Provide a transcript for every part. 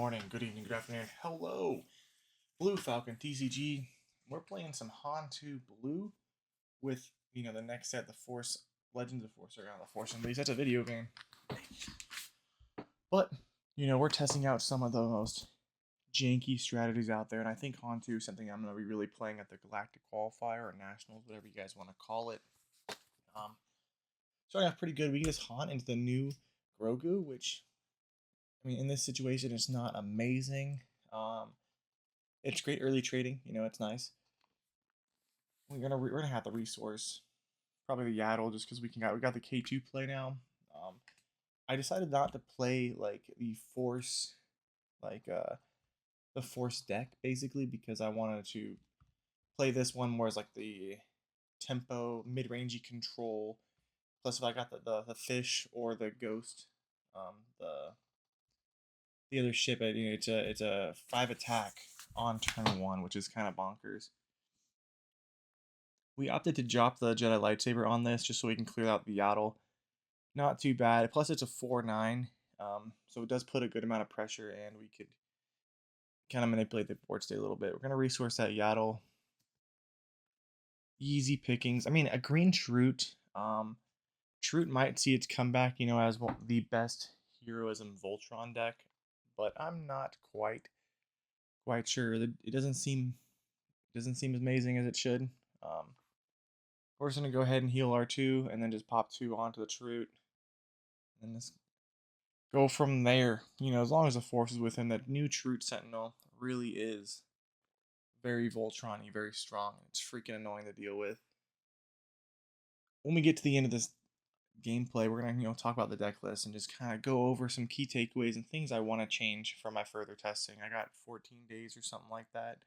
Morning, good evening, good afternoon. Hello, Blue Falcon TCG. We're playing some Han2 Blue with the next set, the Force Legends of Force, or not the Force Unleashed. That's a video game, but we're testing out some of the most janky strategies out there, and I think Han2 is something I'm going to be really playing at the Galactic qualifier or Nationals, whatever you guys want to call it. Starting off pretty good. We get this Han into the new Grogu, which in this situation, it's not amazing. It's great early trading. It's nice. We're gonna have the resource, probably the Yaddle, just because we got the K2 play now. I decided not to play like like the Force deck basically because I wanted to play this one more as like the tempo mid-rangey control. Plus, if I got the fish or the ghost, the other ship, it's a 5 attack on turn 1, which is kind of bonkers. We opted to drop the Jedi lightsaber on this just so we can clear out the Yaddle. Not too bad. Plus, it's a 4/9, so it does put a good amount of pressure, and we could kind of manipulate the board state a little bit. We're gonna resource that Yaddle. Easy pickings. A green Trute. Trute might see its comeback, as the best heroism Voltron deck, but I'm not quite sure. It doesn't seem as amazing as it should. We're just gonna go ahead and heal R2 and then just pop 2 onto the Trute, and just go from there. As long as the force is with him, that new Trute Sentinel really is very Voltron-y, very strong. It's freaking annoying to deal with. When we get to the end of this gameplay, we're gonna talk about the deck list and just kind of go over some key takeaways and things I want to change for my further testing. I got 14 days or something like that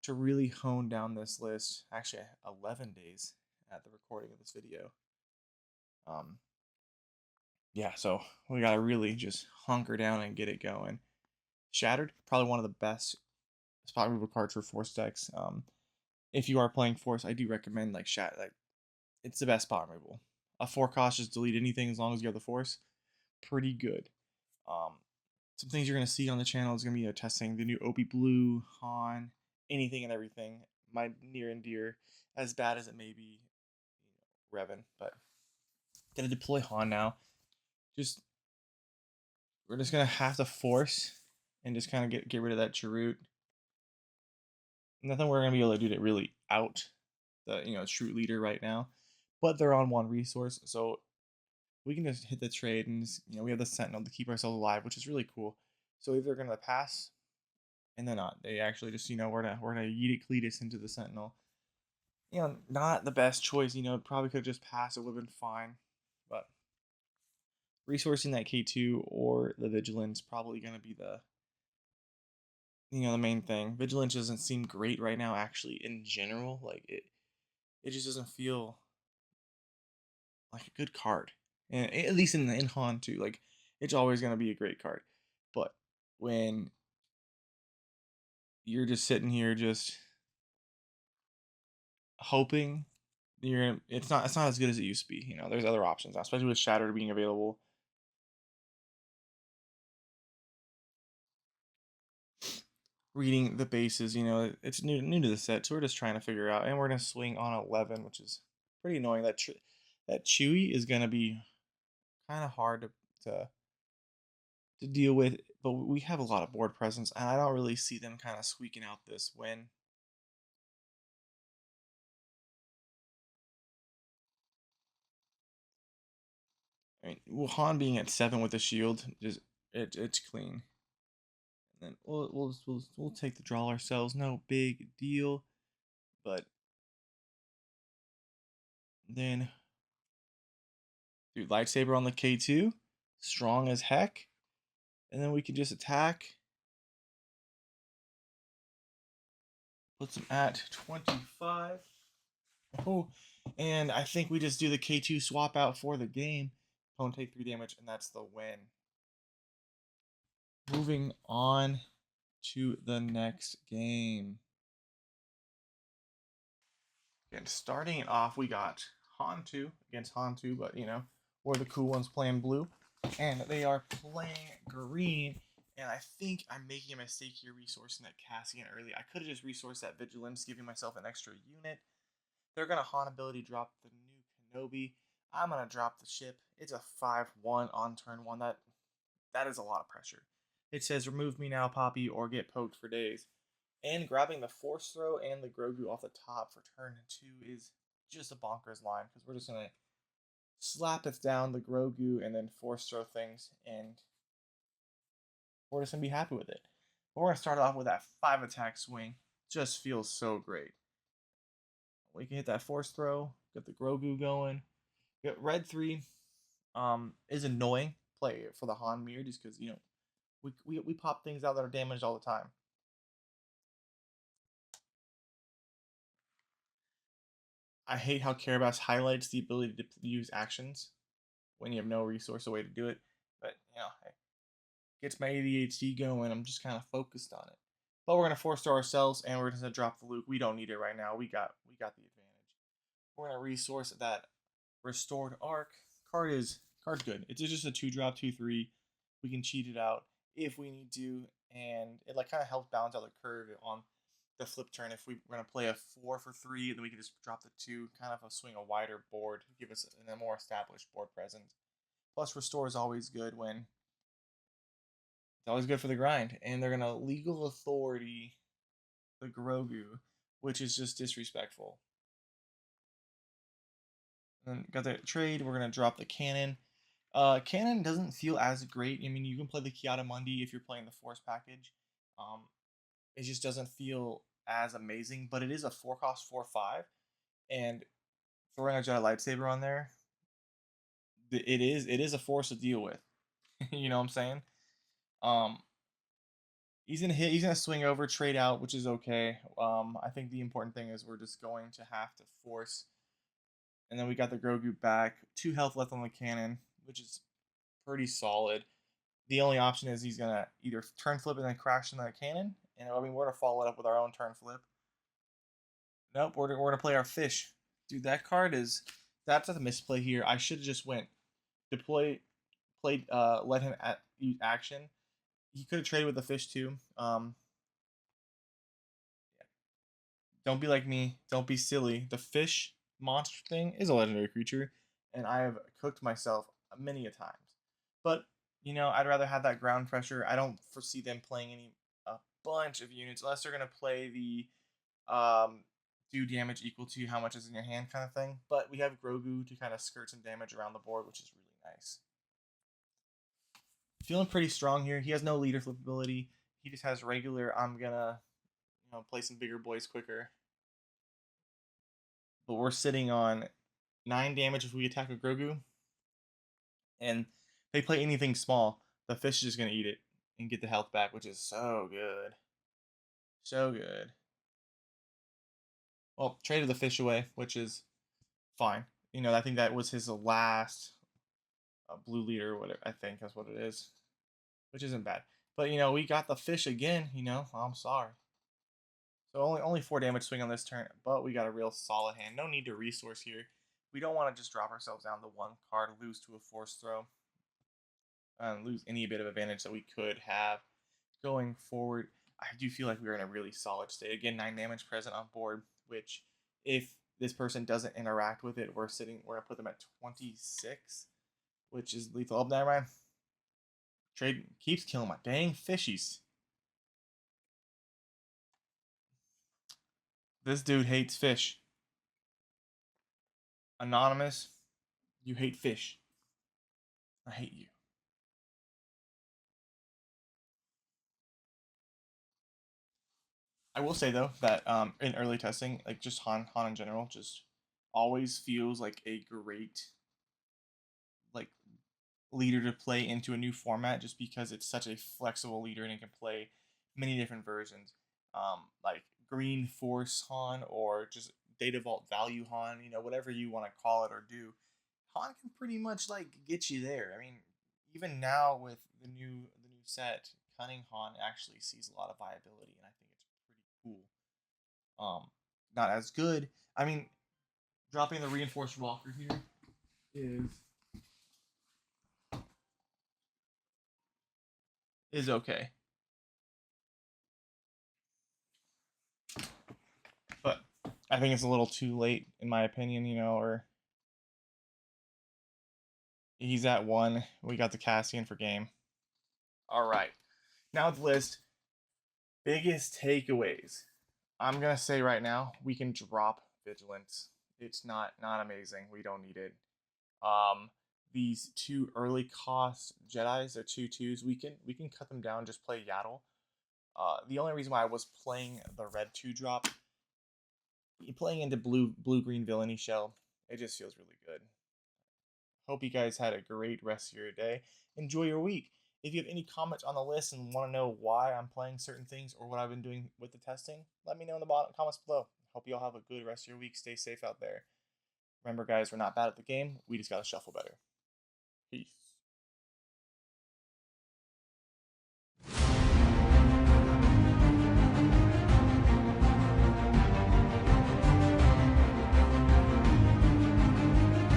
to really hone down this list. Actually, 11 days at the recording of this video. Yeah, so we gotta really just hunker down and get it going. Shattered, probably one of the best spot removal cards for Force decks. If you are playing Force, I do recommend like it's the best spot removal. A 4 cost, just delete anything as long as you have the Force. Pretty good. Some things you're gonna see on the channel is gonna be testing the new Obi Blue, Han, anything and everything. My near and dear, as bad as it may be, Revan, but gonna deploy Han now. We're just gonna have to force and just kind of get rid of that Chirrut. Nothing we're gonna be able to do to really out the Chirrut leader right now, but they're on 1 resource, so we can just hit the trade and just, we have the Sentinel to keep ourselves alive, which is really cool. So either they're gonna pass, and they're not. They actually just we're gonna yeet Cletus into the Sentinel. Not the best choice. Probably could have just passed. It would have been fine, but resourcing that K2 or the Vigilance probably gonna be the main thing. Vigilance doesn't seem great right now, actually, in general. Like it just doesn't feel like a good card, and at least in Han too. Like it's always gonna be a great card, but when you're just sitting here just hoping, it's not as good as it used to be. There's other options now, especially with Shatter being available. Reading the bases, it's new to the set, so we're just trying to figure out, and we're gonna swing on 11, which is pretty annoying. That Chewy is gonna be kind of hard to deal with, but we have a lot of board presence, and I don't really see them kind of squeaking out this win. Han being at 7 with the shield, it's clean. And then we'll take the draw ourselves, no big deal. But then, dude, lightsaber on the K2, strong as heck, and then we can just attack. Puts him at 25. Oh, and I think we just do the K2 swap out for the game. Opponent take 3 damage, and that's the win. Moving on to the next game. And starting it off, we got Han2 against Han2, but we're the cool ones playing blue. And they are playing green. And I think I'm making a mistake here resourcing that Cassian early. I could have just resourced that Vigilance, giving myself an extra unit. They're going to Han ability drop the new Kenobi. I'm going to drop the ship. It's a 5-1 on turn 1. That is a lot of pressure. It says remove me now, Poppy, or get poked for days. And grabbing the Force Throw and the Grogu off the top for turn 2 is just a bonkers line, because we're just going to slap it down the Grogu and then Force Throw things, and we're just going to be happy with it. But we're going to start off with that 5 attack swing. Just feels so great. We can hit that Force Throw, get the Grogu going. Get Red 3 is annoying play for the Han Mir, just because, we pop things out that are damaged all the time. I hate how Carabas highlights the ability to use actions when you have no resource or way to do it. But, it gets my ADHD going. I'm just kind of focused on it. But we're going to force throw ourselves, and we're going to drop the Luke. We don't need it right now. We got the advantage. We're going to resource that Restored Arc. Card's good. It's just a 2-drop, 2/3. We can cheat it out if we need to, and it kind of helps balance out the curve on the flip turn. If we're gonna play a 4 for 3, then we can just drop the 2, kind of swing a wider board, give us a more established board presence. Plus, restore is always good it's always good for the grind, and they're gonna legal authority the Grogu, which is just disrespectful. And then got the trade. We're gonna drop the cannon. Cannon doesn't feel as great. I mean, you can play the Kiadamundi if you're playing the Force package. It just doesn't feel as amazing, but it is a 4-cost 4/5, and throwing a Jedi lightsaber on there, it is a force to deal with. You know what I'm saying? Um, he's gonna hit. He's gonna swing over, trade out, which is okay. I think the important thing is we're just going to have to force. And then we got the Grogu back. 2 health left on the cannon, which is pretty solid. The only option is he's gonna either turn flip and then crash in the cannon, and I mean we're gonna follow it up with our own turn flip. Nope, we're gonna play our fish, dude. That's a misplay here. I should have just went deploy, played, let him use action. He could have traded with the fish too. Yeah. Don't be like me. Don't be silly. The fish monster thing is a legendary creature, and I have cooked myself many a times. But I'd rather have that ground pressure. I don't foresee them playing a bunch of units unless they're gonna play the do damage equal to how much is in your hand kind of thing. But we have Grogu to kind of skirt some damage around the board, which is really nice. Feeling pretty strong here. He has no leader flip ability. He just has regular. I'm gonna play some bigger boys quicker. But we're sitting on 9 damage if we attack a Grogu, and they play anything small, the fish is just gonna eat it and get the health back, which is so good. So good. Well, traded the fish away, which is fine. I think that was his last blue leader, whatever. I think that's what it is, which isn't bad. But we got the fish again. I'm sorry. So only 4 damage swing on this turn, but we got a real solid hand. No need to resource here. We don't want to just drop ourselves down to 1 card, lose to a force throw, and lose any bit of advantage that we could have going forward. I do feel like we're in a really solid state. Again, 9 damage present on board, which if this person doesn't interact with it, we're gonna put them at 26, which is lethal. Oh, never mind. Trade keeps killing my dang fishies. This dude hates fish. Anonymous, you hate fish. I hate you. I will say though that in early testing, like just Han in general, just always feels like a great like leader to play into a new format, just because it's such a flexible leader and it can play many different versions. Like Green Force Han or just Data Vault Value Han, whatever you want to call it or do. Han can pretty much get you there. I mean, even now with the new set, Cunning Han actually sees a lot of viability, and I think it's pretty cool. Not as good. I mean, dropping the reinforced walker here is is okay. But I think it's a little too late, in my opinion, or he's at 1. We got the Cassian for game. All right. Now the list. Biggest takeaways. I'm gonna say right now we can drop vigilance. It's not amazing. We don't need it. Um, these 2 early cost Jedi's are 2/2s. We can cut them down. Just play Yaddle. The only reason why I was playing the red 2 drop, playing into blue green villainy shell, it just feels really good. Hope you guys had a great rest of your day. Enjoy your week. If you have any comments on the list and want to know why I'm playing certain things or what I've been doing with the testing, let me know in the bottom comments below. Hope you all have a good rest of your week. Stay safe out there. Remember, guys, we're not bad at the game. We just got to shuffle better. Peace.